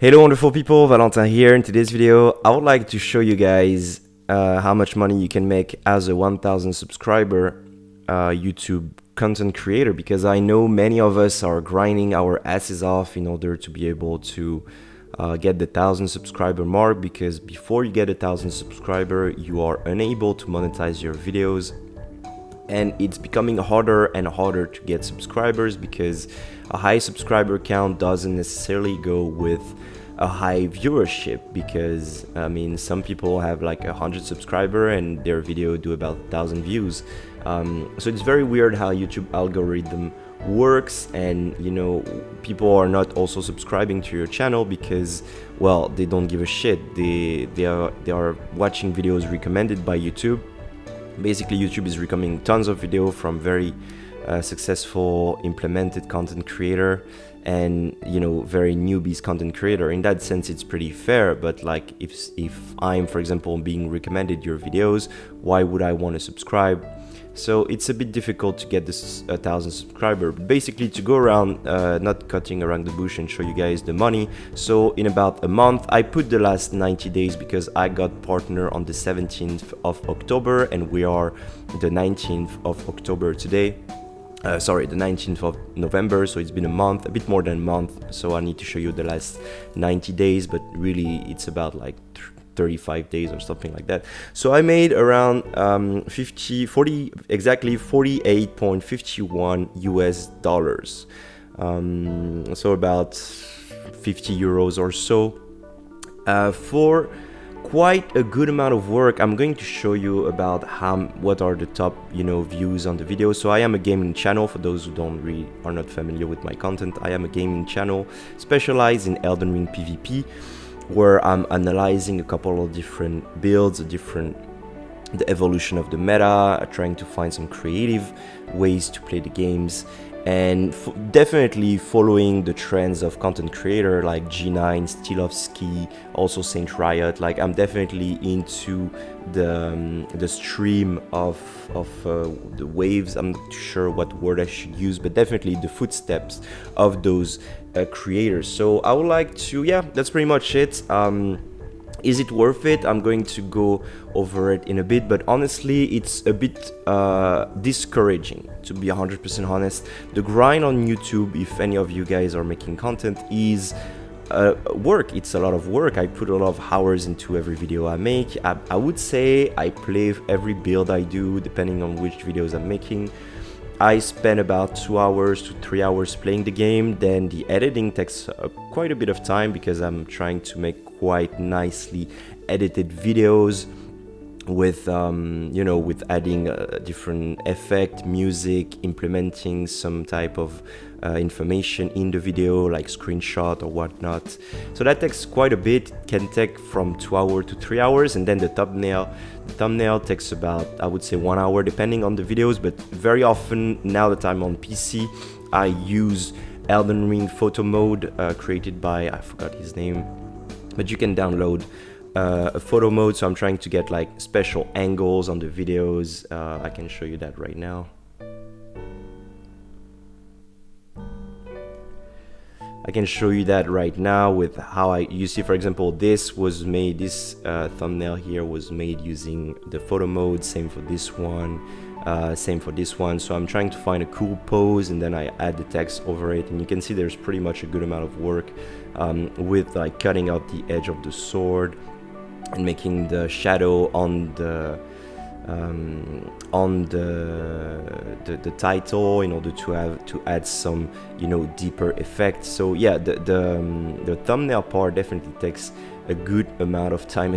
Hello wonderful people, Valentin here. In today's video, I would like to show you guys how much money you can make as a 1000 subscriber YouTube content creator, because I know many of us are grinding our asses off in order to be able to get the 1000 subscriber mark, because before you get 1000 subscriber you are unable to monetize your videos, and it's becoming harder and harder to get subscribers because a high subscriber count doesn't necessarily go with a high viewership, because I mean some people have like 100 subscriber and their video do about 1000 views. So it's very weird how YouTube algorithm works, and you know, people are not also subscribing to your channel because, well, they don't give a shit. They are watching videos recommended by YouTube. Basically, YouTube is recommending tons of video from very successful implemented content creator and, you know, very newbies content creator. In that sense, it's pretty fair. But like, if I'm, for example, being recommended your videos, why would I want to subscribe? So it's a bit difficult to get this 1000 subscriber. But basically, to go around, not cutting around the bush and show you guys the money. So in about a month, I put the last 90 days because I got partner on the 17th of October and we are the 19th of October today. Sorry, the 19th of November, so it's been a month, a bit more than a month. So I need to show you the last 90 days, but really it's about like 35 days or something like that. So I made around exactly 48.51 US dollars. So about 50 euros or so. For quite a good amount of work, I'm going to show you about what are the top, you know, views on the video. So I am a gaming channel. For those who are not familiar with my content, I am a gaming channel specialized in Elden Ring PvP, where I'm analyzing a couple of different builds, the evolution of the meta, trying to find some creative ways to play the games, and definitely following the trends of content creator like G9, Stilovsky, also Saint Riot. Like, I'm definitely into the stream of the waves. I'm not sure what word I should use, but definitely the footsteps of those creators. So I would like to, yeah, that's pretty much it. Is it worth it? I'm going to go over it in a bit, but honestly, it's a bit discouraging, to be 100% honest. The grind on YouTube, if any of you guys are making content, is work. It's a lot of work. I put a lot of hours into every video I make. I would say I play every build I do, depending on which videos I'm making. I spend about 2 hours to 3 hours playing the game. Then the editing takes quite a bit of time because I'm trying to make quite nicely edited videos with you know, with adding different effect, music, implementing some type of information in the video like screenshot or whatnot. So that takes quite a bit. It can take from 2 hours to 3 hours, and then the thumbnail takes about, I would say, 1 hour depending on the videos. But very often, now that I'm on PC, I use Elden Ring photo mode created by, I forgot his name, but you can download a photo mode. So I'm trying to get like special angles on the videos. I can show you that right now. I can show you that right now with how you see, for example, this thumbnail here was made using the photo mode. Same for this one. So I'm trying to find a cool pose, and then I add the text over it, and you can see there's pretty much a good amount of work with like cutting out the edge of the sword and making the shadow on the title in order to add some, you know, deeper effect. So yeah, the thumbnail part definitely takes a good amount of time,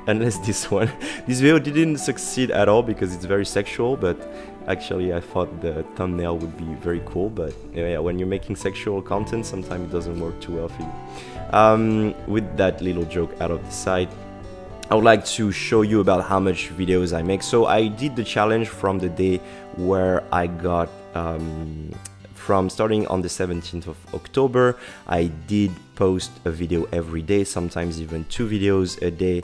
unless this video didn't succeed at all because it's very sexual. But actually I thought the thumbnail would be very cool, but yeah, when you're making sexual content, sometimes it doesn't work too well for you. With that little joke out of the side, I would like to show you about how much videos I make. So I did the challenge from the day where I got from starting on the 17th of October. I did post a video every day, sometimes even 2 videos a day.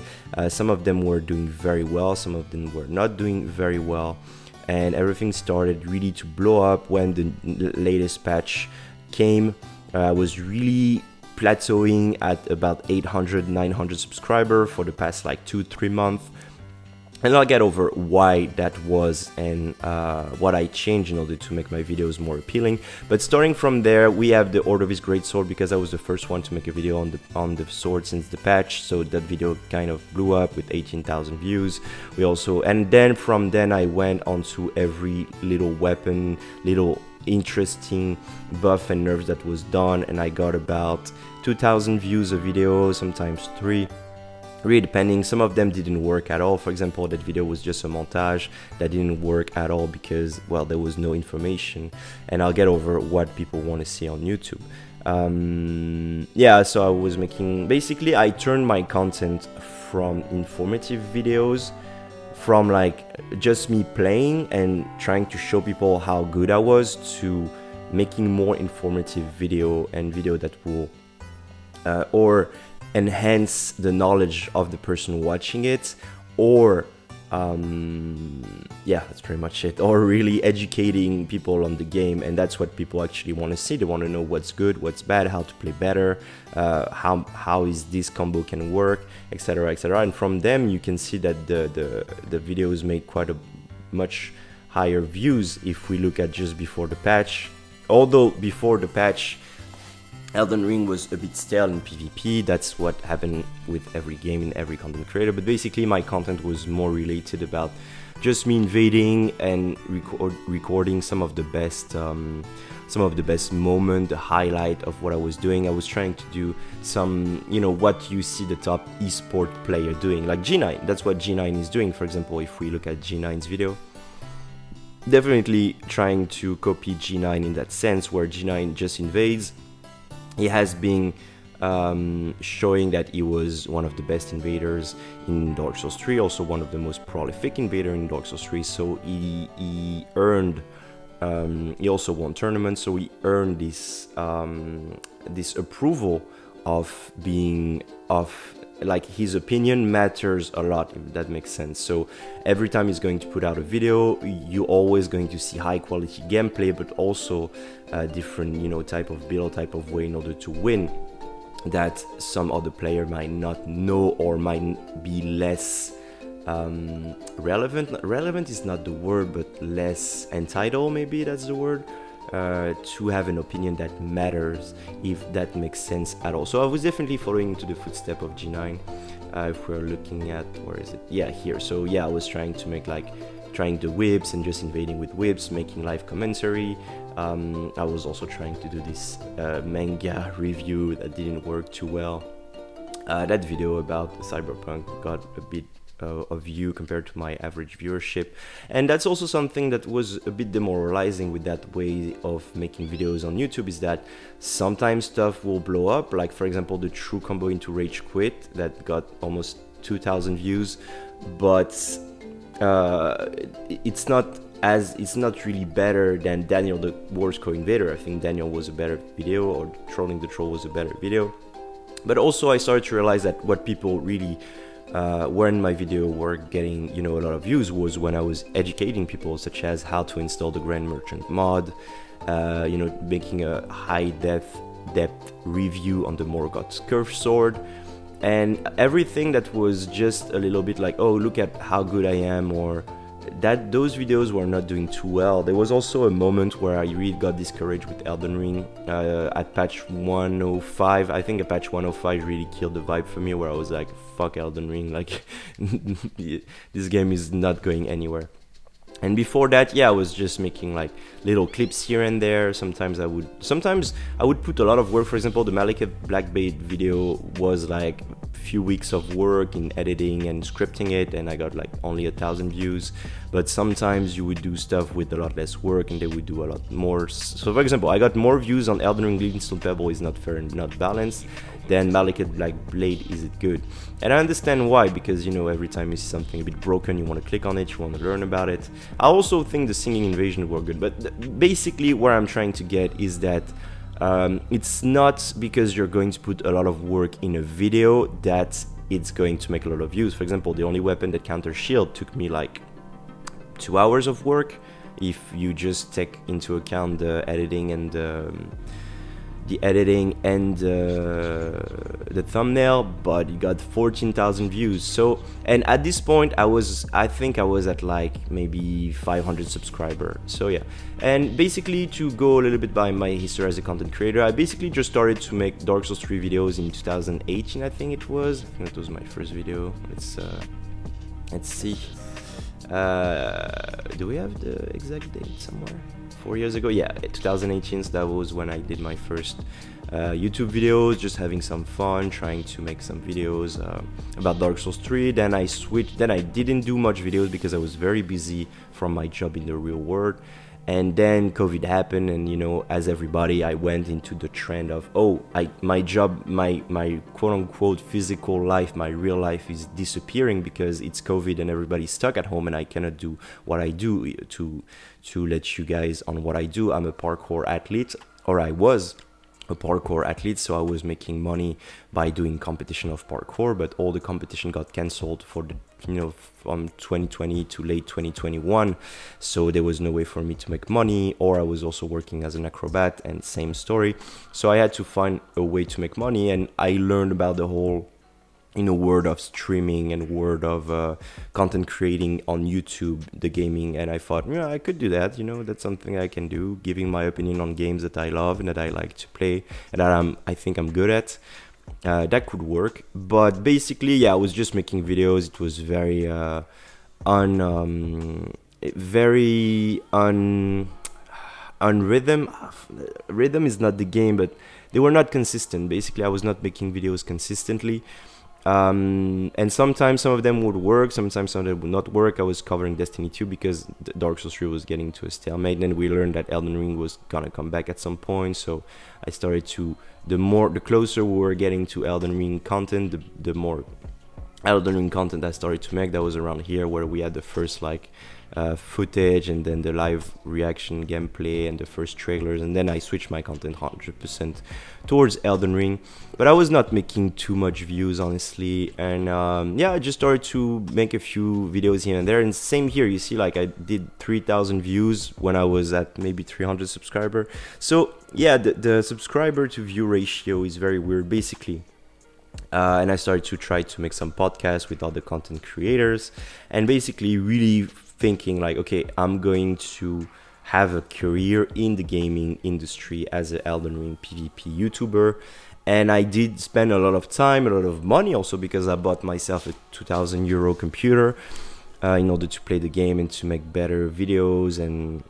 Some of them were doing very well, some of them were not doing very well, and everything started really to blow up when the latest patch came. I was really plateauing at about 800, 900 subscribers for the past like 2-3 months. And I'll get over why that was and what I changed in order to make my videos more appealing. But starting from there, we have the Order of His Great Sword, because I was the first one to make a video on the sword since the patch. So that video kind of blew up with 18,000 views. And then from then I went on to every little weapon, little interesting buff and nerfs that was done, and I got about 2,000 views a video, sometimes 3. Really depending. Some of them didn't work at all. For example, that video was just a montage that didn't work at all because, well, there was no information. And I'll get over what people want to see on YouTube. Yeah, so I was making, basically I turned my content from informative videos, from like just me playing and trying to show people how good I was, to making more informative video and video that will or enhance the knowledge of the person watching it, or yeah, that's pretty much it, or really educating people on the game. And that's what people actually want to see. They want to know what's good, what's bad, how to play better, how is this combo can work, etc, etc. And from them you can see that the videos made quite a much higher views if we look at just before the patch. Although before the patch Elden Ring was a bit stale in PvP. That's what happened with every game and every content creator. But basically my content was more related about just me invading and recording some of the best moment, the highlight of what I was doing. I was trying to do some, you know, what you see the top esport player doing, like G9. That's what G9 is doing. For example, if we look at G9's video, definitely trying to copy G9 in that sense, where G9 just invades. He has been showing that he was one of the best invaders in Dark Souls 3, also one of the most prolific invader in Dark Souls 3. So he earned, he also won tournaments, so he earned this this approval of being like his opinion matters a lot, if that makes sense. So every time he's going to put out a video, you're always going to see high quality gameplay, but also different, you know, type of build, type of way in order to win that some other player might not know, or might be less relevant. Relevant is not the word, but less entitled, maybe that's the word, to have an opinion that matters, if that makes sense at all. So I was definitely following into the footstep of G9. If we're looking at, where is it? Yeah, here. So yeah, I was trying to make trying the whips and just invading with whips, making live commentary. I was also trying to do this manga review that didn't work too well. That video about Cyberpunk got a bit of view compared to my average viewership, and that's also something that was a bit demoralizing with that way of making videos on YouTube, is that sometimes stuff will blow up, like for example the true combo into Rage Quit that got almost 2,000 views, but it's not really better than Daniel the Warscore Invader. I think Daniel was a better video, or Trolling the Troll was a better video. But also I started to realize that what people really when my video were getting, you know, a lot of views was when I was educating people, such as how to install the Grand Merchant mod, you know, making a high depth review on the Morgoth's Curved Sword, and everything that was just a little bit like, oh, look at how good I am, or that those videos were not doing too well. There was also a moment where I really got discouraged with Elden Ring at patch 105. I think a patch 105 really killed the vibe for me, where I was like, fuck Elden Ring, like this game is not going anywhere. And before that, yeah, I was just making like little clips here and there. Sometimes I would put a lot of work. For example, the Malekith Blackbait video was like a few weeks of work in editing and scripting it, and I got like only 1,000 views. But sometimes you would do stuff with a lot less work and they would do a lot more. So for example, I got more views on Elden Ring Glintstone Pebble is not fair and not balanced than Malekith Blackblade is it good. And I understand why, because, you know, every time you see something a bit broken, you want to click on it, you want to learn about it. I also think the Singing Invasion were good, but basically where I'm trying to get is that it's not because you're going to put a lot of work in a video that it's going to make a lot of views. For example, the only weapon that counters shield took me like 2 hours of work, if you just take into account the editing and the editing and the thumbnail, but it got 14,000 views. So, and at this point I think I was at like maybe 500 subscriber. So yeah, and basically to go a little bit by my history as a content creator, I basically just started to make Dark Souls 3 videos in 2018. I think it was. I think that was my first video. Let's see. Do we have the exact date somewhere? 4 years ago, yeah, 2018. So that was when I did my first YouTube videos, just having some fun, trying to make some videos about Dark Souls 3. Then I switched. Then I didn't do much videos because I was very busy from my job in the real world. And then COVID happened, and you know, as everybody, I went into the trend of, my job, my quote unquote physical life, my real life is disappearing because it's COVID and everybody's stuck at home, and I cannot do what I do. To let you guys on what I do, I'm a parkour athlete, or I was a parkour athlete, so I was making money by doing competition of parkour, but all the competition got cancelled for the, you know, from 2020 to late 2021, so there was no way for me to make money. Or I was also working as an acrobat, and same story, so I had to find a way to make money. And I learned about the whole, you know, word of streaming and word of content creating on YouTube, the gaming, and I thought, yeah, I could do that. You know, that's something I can do, giving my opinion on games that I love and that I like to play and that I think I'm good at. That could work. But basically, yeah, I was just making videos. It was very on rhythm. Rhythm is not the game, but they were not consistent. Basically, I was not making videos consistently. And sometimes some of them would work, sometimes some of them would not work. I was covering Destiny 2 because Dark Souls 3 was getting to a stalemate. Then we learned that Elden Ring was gonna come back at some point, so I started to, the closer we were getting to Elden Ring content, the more Elden Ring content I started to make. That was around here where we had the first footage, and then the live reaction gameplay and the first trailers, and then I switched my content 100% towards Elden Ring. But I was not making too much views, honestly, and I just started to make a few videos here and there. And same here, you see, like I did 3,000 views when I was at maybe 300 subscriber. So yeah, the subscriber to view ratio is very weird, basically. And I started to try to make some podcasts with other content creators, and basically really thinking like, okay, I'm going to have a career in the gaming industry as an Elden Ring PvP YouTuber. And I did spend a lot of time, a lot of money also, because I bought myself a 2,000 euro computer in order to play the game and to make better videos, and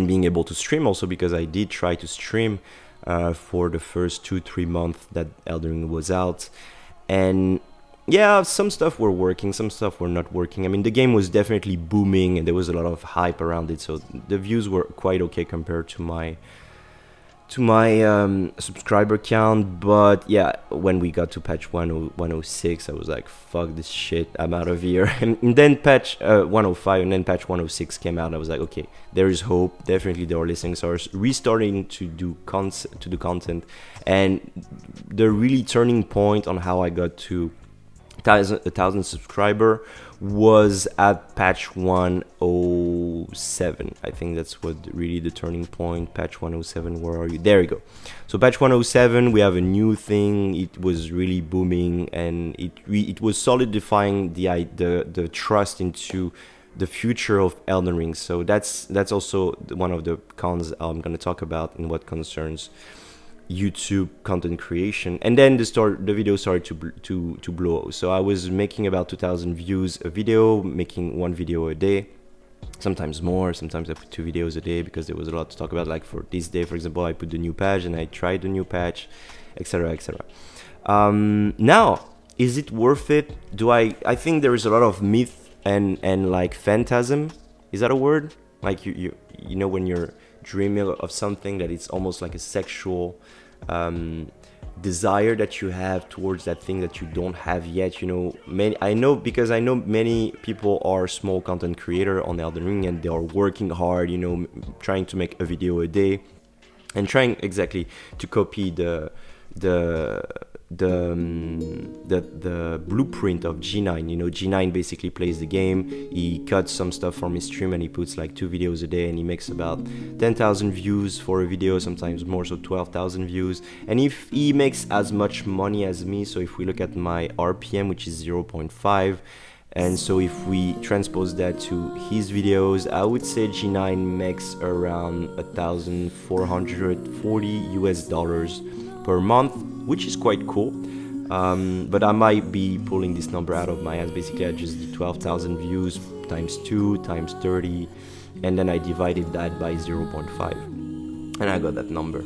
being able to stream also, because I did try to stream for the first 2-3 months that Elden Ring was out. And yeah, some stuff were working, some stuff were not working. I mean, the game was definitely booming and there was a lot of hype around it, so the views were quite okay compared to my subscriber count. But yeah, when we got to patch 106, I was like, fuck this shit, I'm out of here. And then patch 105 and then patch 106 came out. I was like, okay, there is hope. Definitely they are listening. So I was restarting to do content. And the really turning point on how I got to 1,000 subscriber was at patch 107. I think that's what really the turning point. Patch 107, where are you? There you go. So patch 107, we have a new thing. It was really booming, and it was solidifying the trust into the future of Elden Ring. So that's also one of the cons I'm going to talk about in what concerns YouTube content creation. And then the video started to blow. So I was making about 2,000 views a video, making one video a day, sometimes more. Sometimes I put 2 videos a day because there was a lot to talk about. Like for this day, for example, I put the new patch and I tried the new patch, etc., etc. Now, is it worth it? I think there is a lot of myth and like phantasm. Is that a word? Like you know, when you're dreaming of something, that it's almost like a sexual desire that you have towards that thing that you don't have yet. You know, I know many people are small content creator on Elden Ring, and they are working hard, you know, trying to make a video a day and trying exactly to copy the the blueprint of G9. G9 basically plays the game. He cuts some stuff from his stream and he puts like 2 videos a day, and he makes about 10,000 views for a video, sometimes more, so 12,000 views. And if he makes as much money as me, so if we look at my RPM, which is 0.5, and so if we transpose that to his videos, I would say G9 makes around $1,440 per month, which is quite cool. But I might be pulling this number out of my ass. Basically, I just did 12,000 views times 2 times 30, and then I divided that by 0.5, and I got that number.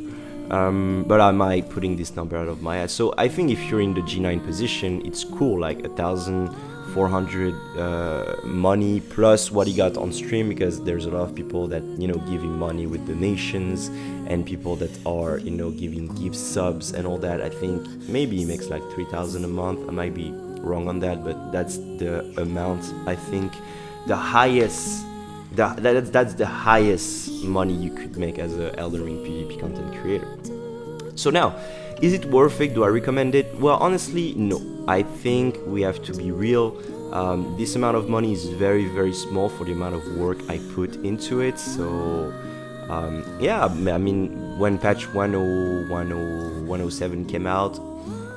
But I might putting this number out of my ass. So I think if you're in the G9 position, it's cool, like 1,400 money plus what he got on stream, because there's a lot of people that give him money with donations, and people that are giving gift subs and all that. I think maybe he makes like 3,000 a month. I might be wrong on that, but that's the amount. I think the highest that's the highest money you could make as a Elden Ring PvP content creator. So now, is it worth it? Do I recommend it? Well, honestly, no. I think we have to be real. This amount of money is very, very small for the amount of work I put into it. So, yeah, I mean, when patch 107 came out,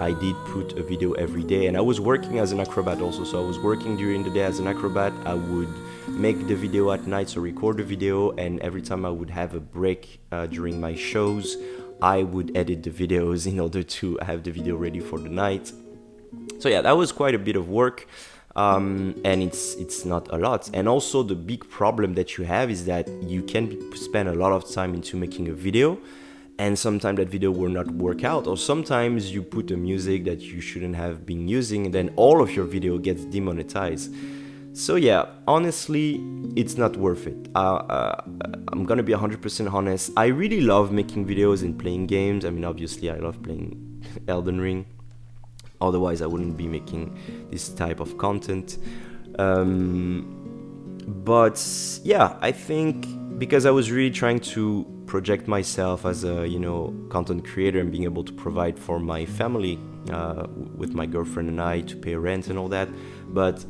I did put a video every day, and I was working as an acrobat also. So I was working during the day as an acrobat. I would make the video at night, so record the video, and every time I would have a break during my shows, I would edit the videos in order to have the video ready for the night. So yeah, that was quite a bit of work, and it's not a lot. And also the big problem that you have is that you can spend a lot of time into making a video, and sometimes that video will not work out, or sometimes you put a music that you shouldn't have been using, and then all of your video gets demonetized. So yeah, honestly, it's not worth it. I'm gonna be 100% honest. I really love making videos and playing games. I mean, obviously, I love playing Elden Ring. Otherwise, I wouldn't be making this type of content. But yeah, I think because I was really trying to project myself as a content creator and being able to provide for my family with my girlfriend and I to pay rent and all that, but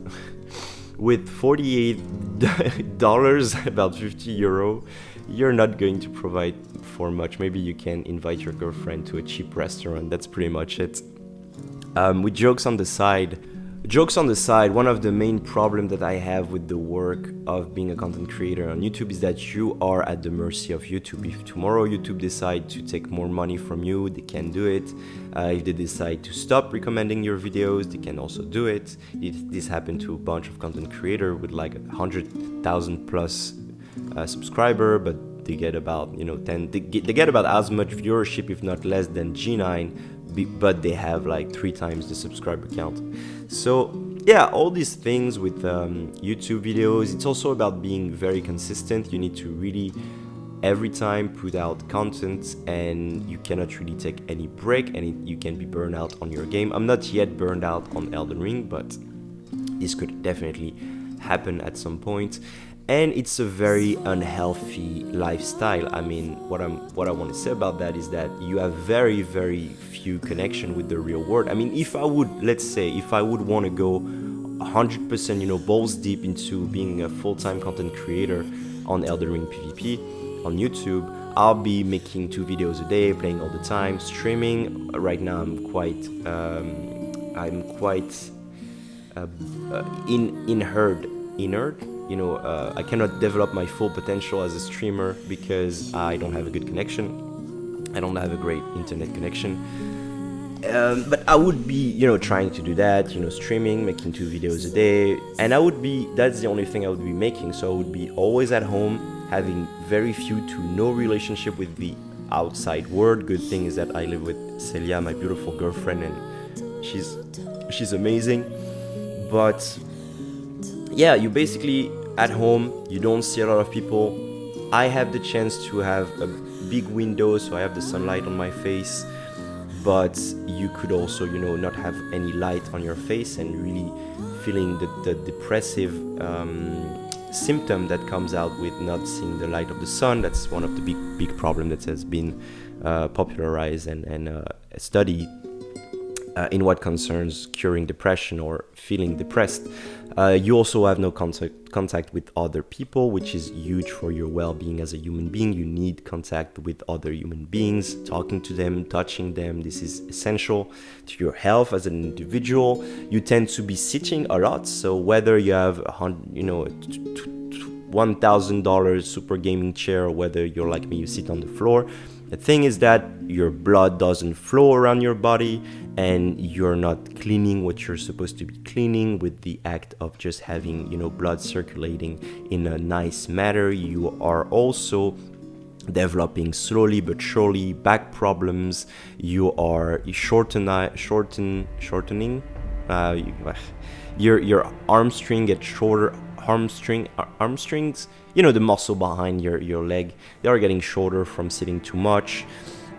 with $48, about 50 euro, you're not going to provide for much. Maybe you can invite your girlfriend to a cheap restaurant. That's pretty much it. With jokes on the side, one of the main problems that I have with the work of being a content creator on YouTube is that you are at the mercy of YouTube. If tomorrow YouTube decide to take more money from you, they can do it. If they decide to stop recommending your videos, they can also do it. This happened to a bunch of content creators with like 100,000 plus subscriber, but they get about they get about as much viewership, if not less, than G9. But they have like 3 times the subscriber count. So yeah, all these things with YouTube videos, it's also about being very consistent. You need to really every time put out content, and you cannot really take any break, and you can be burned out on your game. I'm not yet burned out on Elden Ring, but this could definitely happen at some point. And it's a very unhealthy lifestyle. I mean, what I want to say about that is that you have very, very few connection with the real world. I mean, if I would want to go 100%, balls deep into being a full-time content creator on Elden Ring PvP on YouTube, I'll be making 2 videos a day, playing all the time, streaming. Right now, I'm quite inert. I cannot develop my full potential as a streamer because I don't have a good connection. I don't have a great internet connection. But I would be, trying to do that, streaming, making 2 videos a day. And that's the only thing I would be making. So I would be always at home, having very few to no relationship with the outside world. Good thing is that I live with Celia, my beautiful girlfriend, and she's amazing. But yeah, you basically at home, you don't see a lot of people. I have the chance to have a big window, so I have the sunlight on my face, but you could also, not have any light on your face and really feeling the depressive symptom that comes out with not seeing the light of the sun. That's one of the big problem that has been popularized and studied. in what concerns curing depression or feeling depressed. You also have no contact with other people, which is huge for your well-being as a human being. You need contact with other human beings, talking to them, touching them. This is essential to your health as an individual. You tend to be sitting a lot, so whether you have $1,000 super gaming chair, or whether you're like me, you sit on the floor, the thing is that your blood doesn't flow around your body, and you're not cleaning what you're supposed to be cleaning with the act of just having, blood circulating in a nice manner. You are also developing slowly but surely back problems. You are shortening. Your arm string gets shorter. Arm strings, the muscle behind your leg, they are getting shorter from sitting too much.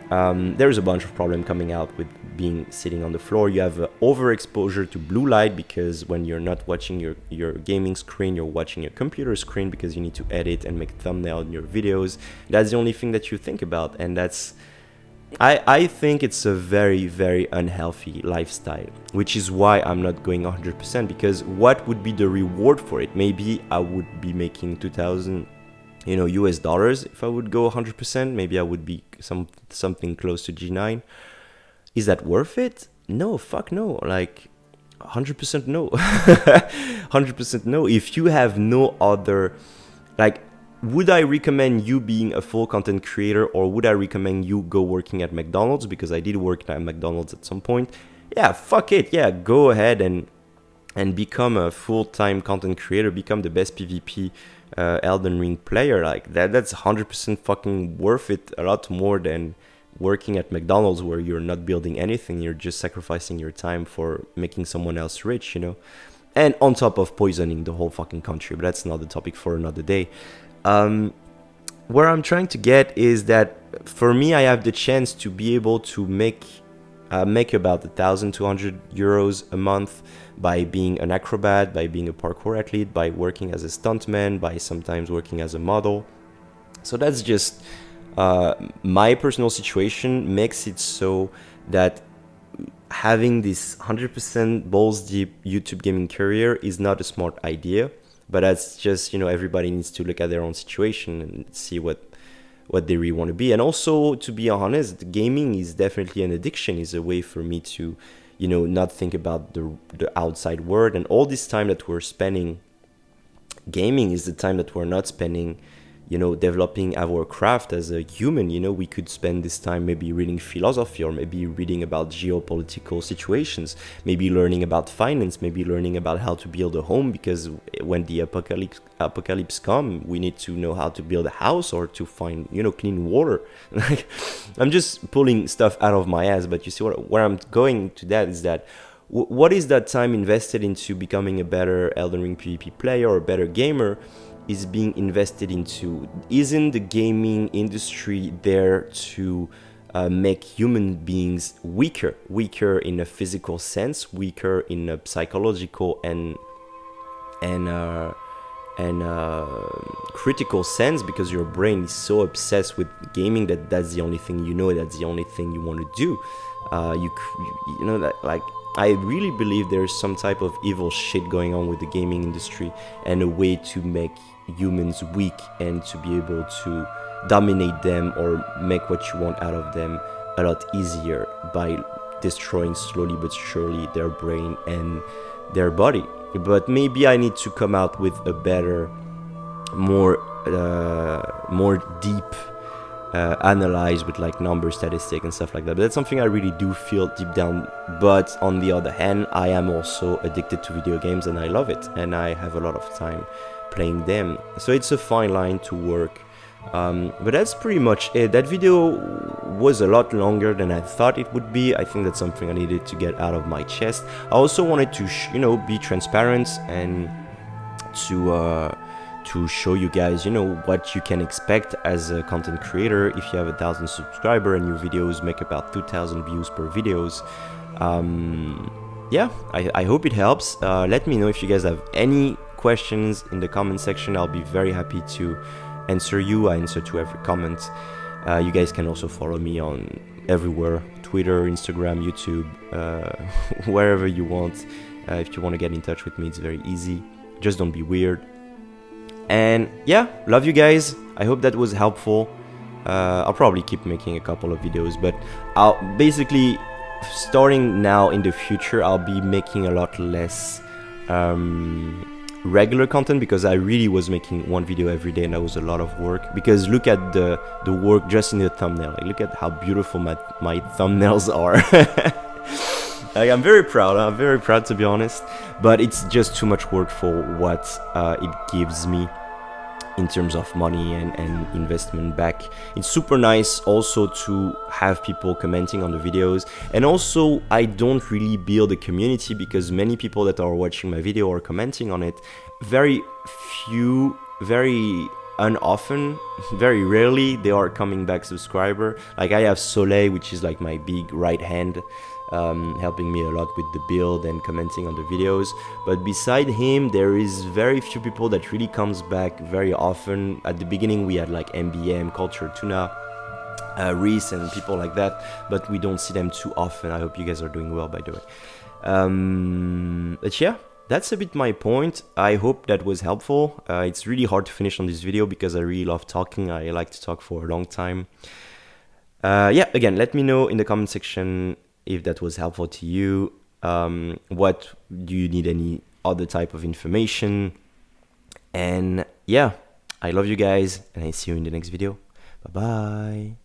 There's a bunch of problems coming out with being sitting on the floor. You have overexposure to blue light, because when you're not watching your gaming screen, you're watching your computer screen, because you need to edit and make thumbnail in your videos. That's the only thing that you think about, and I think it's a very, very unhealthy lifestyle, which is why I'm not going 100%, because what would be the reward for it? Maybe I would be making 2,000 US dollars if I would go 100%. Maybe I would be something close to G9. Is that worth it? No, fuck no. Like 100% no. 100% no. If you have no other, like, would I recommend you being a full content creator, or would I recommend you go working at McDonald's? Because I did work at McDonald's at some point. Yeah, fuck it. Yeah, go ahead and become a full-time content creator, become the best PvP Elden Ring player. Like that's 100% fucking worth it, a lot more than working at McDonald's, where you're not building anything, you're just sacrificing your time for making someone else rich, and on top of poisoning the whole fucking country. But that's another topic for another day. Where I'm trying to get is that for me, I have the chance to be able to make about 1,200 euros a month by being an acrobat, by being a parkour athlete, by working as a stuntman, by sometimes working as a model. So that's just my personal situation makes it so that having this 100% balls deep YouTube gaming career is not a smart idea. But that's just, everybody needs to look at their own situation and see what they really want to be. And also, to be honest, gaming is definitely an addiction, is a way for me to, not think about the outside world. And all this time that we're spending gaming is the time that we're not spending, developing our craft as a human. We could spend this time maybe reading philosophy, or maybe reading about geopolitical situations, maybe learning about finance, maybe learning about how to build a home, because when the apocalypse come, we need to know how to build a house or to find, clean water. I'm just pulling stuff out of my ass, but you see where I'm going to that is that what is that time invested into becoming a better Elden Ring PvP player or a better gamer is being invested into? Isn't the gaming industry there to make human beings weaker in a physical sense, weaker in a psychological and critical sense, because your brain is so obsessed with gaming that's the only thing that's the only thing you want to do. I really believe there's some type of evil shit going on with the gaming industry, and a way to make humans weak and to be able to dominate them or make what you want out of them a lot easier by destroying slowly but surely their brain and their body. But maybe I need to come out with a better, more deep analyze with like number statistic and stuff like that. But that's something I really do feel deep down. But on the other hand, I am also addicted to video games, and I love it, and I have a lot of time playing them. So it's a fine line to work. But that's pretty much it. That video was a lot longer than I thought it would be. I think that's something I needed to get out of my chest. I also wanted to be transparent and to show you guys, what you can expect as a content creator if you have 1,000 subscribers and your videos make about 2,000 views per videos. Yeah, I hope it helps. Let me know if you guys have any questions in the comment section. I'll be very happy to answer you. I answer to every comment. You guys can also follow me on everywhere, Twitter, Twitter, Instagram, YouTube, wherever you want. If you want to get in touch with me, it's very easy. Just don't be weird. And yeah, love you guys. I hope that was helpful. I'll probably keep making a couple of videos, but I'll basically, starting now in the future, I'll be making a lot less regular content, because I really was making one video every day, and that was a lot of work. Because look at the work just in the thumbnail. Like, look at how beautiful my thumbnails are. Like, I'm very proud to be honest, but it's just too much work for what it gives me in terms of money and investment back. It's super nice also to have people commenting on the videos, and also I don't really build a community, because many people that are watching my video are commenting on it. Very few, very unoften, very rarely they are coming back subscriber. Like, I have Soleil, which is like my big right hand, helping me a lot with the build and commenting on the videos, but beside him there is very few people that really comes back very often. At the beginning we had like MBM, Culture Tuna, Reese, and people like that, but we don't see them too often. I hope you guys are doing well, by the way. But yeah, that's a bit my point. I hope that was helpful. It's really hard to finish on this video because I really love talking. I like to talk for a long time. Yeah, again, let me know in the comment section if that was helpful to you. What do you need, any other type of information? And yeah, I love you guys, and I see you in the next video. Bye bye.